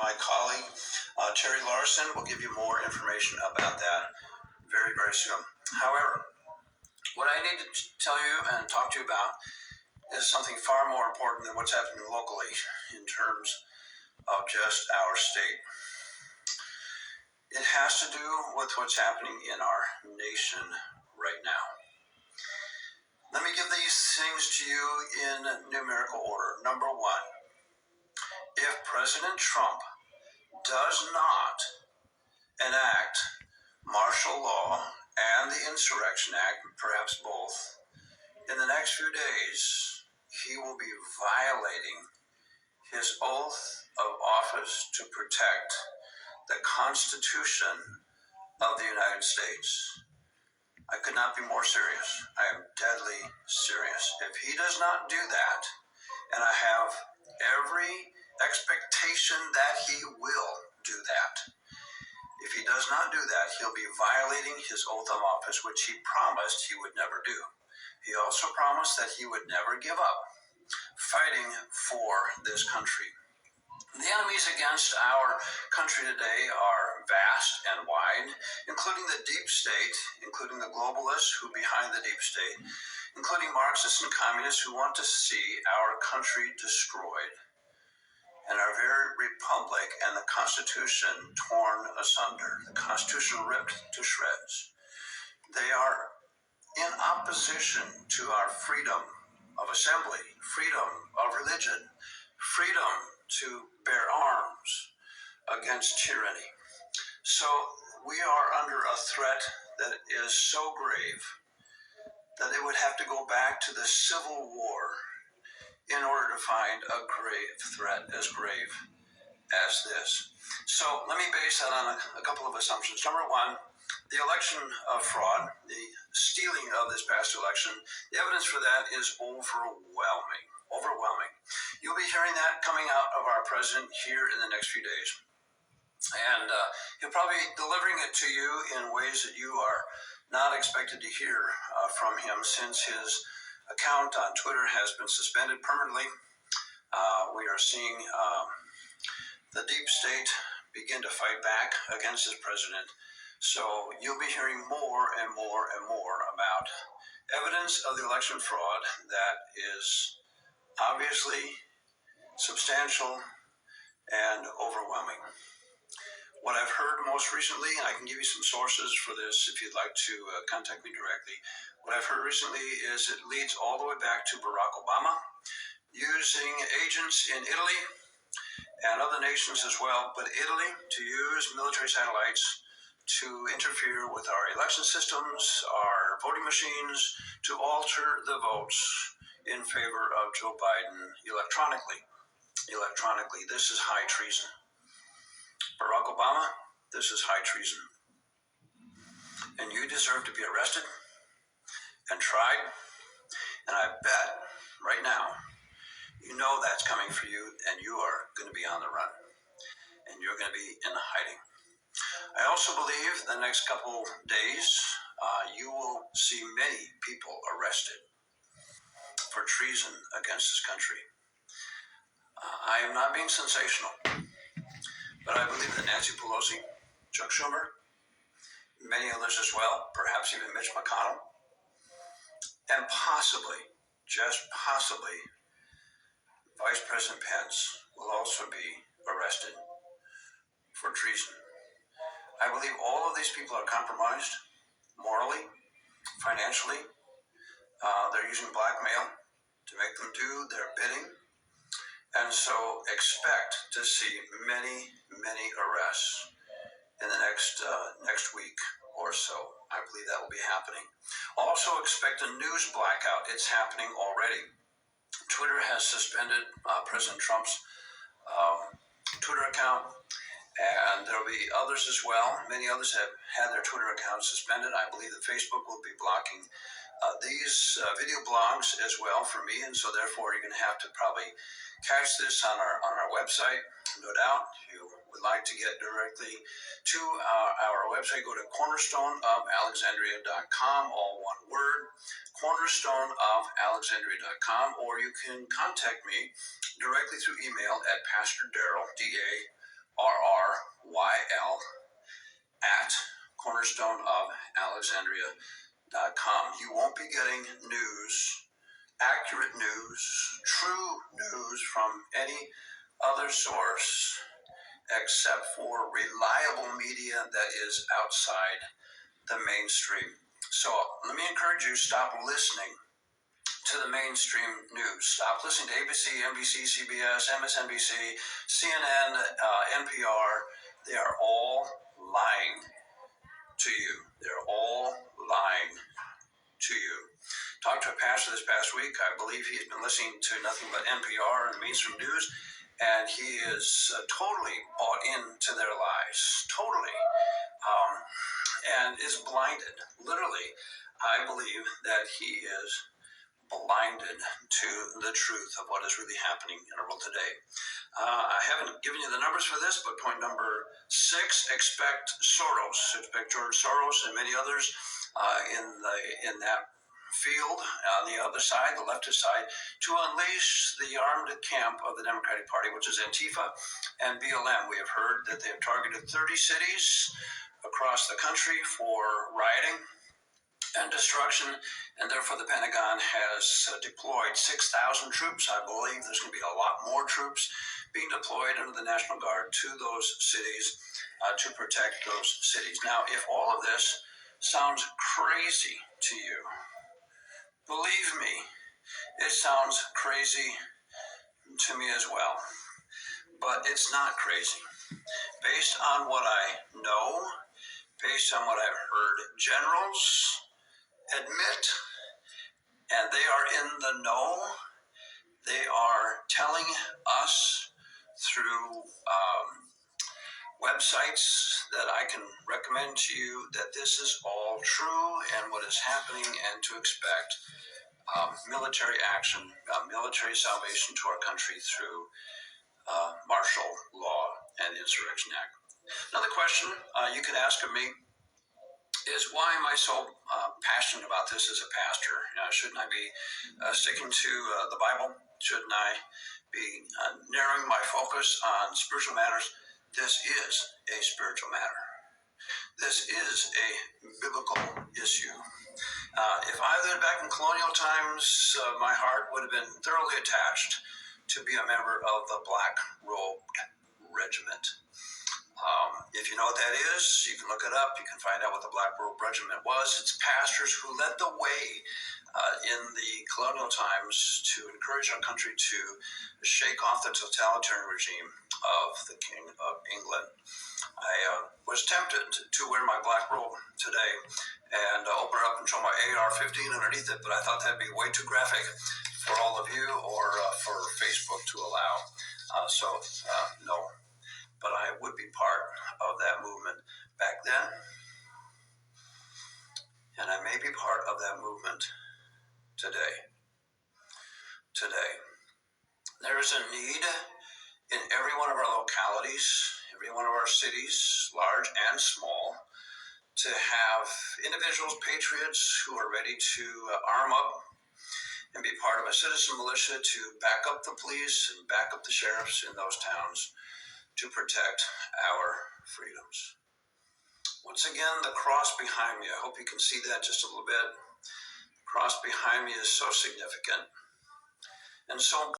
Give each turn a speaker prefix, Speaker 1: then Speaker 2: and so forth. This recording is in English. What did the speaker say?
Speaker 1: my colleague, Terry Larson, will give you more information about that very, very soon. However, what I need to tell you and talk to you about is something far more important than what's happening locally in terms of just our state. It has to do with what's happening in our nation right now. Let me give these things to you in numerical order. Number one, if President Trump does not enact martial law and the Insurrection Act, perhaps both, in the next few days, he will be violating his oath of office to protect the Constitution of the United States. I could not be more serious. I am deadly serious. If he does not do that, and I have every expectation that he will do that, if he does not do that, he'll be violating his oath of office, which he promised he would never do. He also promised that he would never give up fighting for this country. The enemies against our country today are vast and wide, including the deep state, including the globalists who are behind the deep state, including Marxists and communists who want to see our country destroyed, and our very republic and the Constitution torn asunder, the Constitution ripped to shreds. They are in opposition to our freedom of assembly, freedom of religion, freedom to bear arms against tyranny. So we are under a threat that is so grave that it would have to go back to the Civil War in order to find a grave threat as grave as this. So let me base that on a couple of assumptions. Number one, the election fraud, the stealing of this past election, the evidence for that is overwhelming. You'll be hearing that coming out of our president here in the next few days. And he'll probably be delivering it to you in ways that you are not expected to hear from him, since his account on Twitter has been suspended permanently. We are seeing the deep state begin to fight back against his president. So you'll be hearing more and more and more about evidence of the election fraud that is obviously substantial and overwhelming. What I've heard most recently, and I can give you some sources for this if you'd like to contact me directly, what I've heard recently is it leads all the way back to Barack Obama using agents in Italy and other nations as well, but Italy to use military satellites to interfere with our election systems, our voting machines, to alter the votes in favor of Joe Biden electronically. This is high treason. Barack Obama, this is high treason. And you deserve to be arrested and tried. And I bet right now, you know that's coming for you, and you are going to be on the run. And you're going to be in hiding. I also believe the next couple days, you will see many people arrested for treason against this country. I am not being sensational, but I believe that Nancy Pelosi, Chuck Schumer, many others as well, perhaps even Mitch McConnell, and possibly, just possibly, Vice President Pence will also be arrested for treason. I believe all of these people are compromised morally, financially. They're using blackmail to make them do their bidding. And so expect to see many, many arrests in the next week or so. I believe that will be happening. Also expect a news blackout. It's happening already. Twitter has suspended President Trump's Twitter account, and there will be others as well. Many others have had their Twitter accounts suspended. I believe that Facebook will be blocking these video blogs as well for me, and so therefore you're going to have to probably catch this on our website. No doubt, if you would like to get directly to our website, go to cornerstoneofalexandria.com, all one word, cornerstoneofalexandria.com, or you can contact me directly through email at Pastor Darrell, RRYL at Cornerstone of Alexandria.com. You won't be getting news, accurate news, true news from any other source except for reliable media that is outside the mainstream. So let me encourage you, stop listening to the mainstream news. Stop listening to ABC, NBC, CBS, MSNBC, CNN, NPR. They are all lying to you. They're all lying to you. Talked to a pastor this past week. I believe he's been listening to nothing but NPR and mainstream news, and he is totally bought into their lies. Totally. And is blinded. Literally, I believe that he is blinded to the truth of what is really happening in our world today. I haven't given you the numbers for this, but point number 6, expect Soros. Expect George Soros and many others in that field on the other side, the leftist side, to unleash the armed camp of the Democratic Party, which is Antifa and BLM. We have heard that they have targeted 30 cities across the country for rioting and destruction, and therefore the Pentagon has deployed 6,000 troops. I believe there's going to be a lot more troops being deployed under the National Guard to those cities to protect those cities. Now, if all of this sounds crazy to you, believe me, it sounds crazy to me as well, but it's not crazy. Based on what I know, based on what I've heard generals admit, and they are in the know. They are telling us through websites that I can recommend to you that this is all true and what is happening, and to expect military action, military salvation to our country through martial law and the Insurrection Act. Another question you could ask of me is, why am I so passionate about this as a pastor? Shouldn't I be sticking to the Bible? Shouldn't I be narrowing my focus on spiritual matters? This is a spiritual matter. This is a biblical issue. If I lived back in colonial times, my heart would have been thoroughly attached to be a member of the Black-Robed Regiment. If you know what that is, you can look it up. You can find out what the Black-Robed Regiment was. It's pastors who led the way in the colonial times to encourage our country to shake off the totalitarian regime of the King of England. I was tempted to wear my black robe today and open it up and show my AR-15 underneath it, but I thought that'd be way too graphic for all of you or for Facebook to allow. No. But I would be part of that movement back then, and I may be part of that movement today. There is a need in every one of our localities, every one of our cities, large and small, to have individuals, patriots, who are ready to arm up and be part of a citizen militia to back up the police and back up the sheriffs in those towns to protect our freedoms. Once again, the cross behind me, I hope you can see that just a little bit. The cross behind me is so significant and so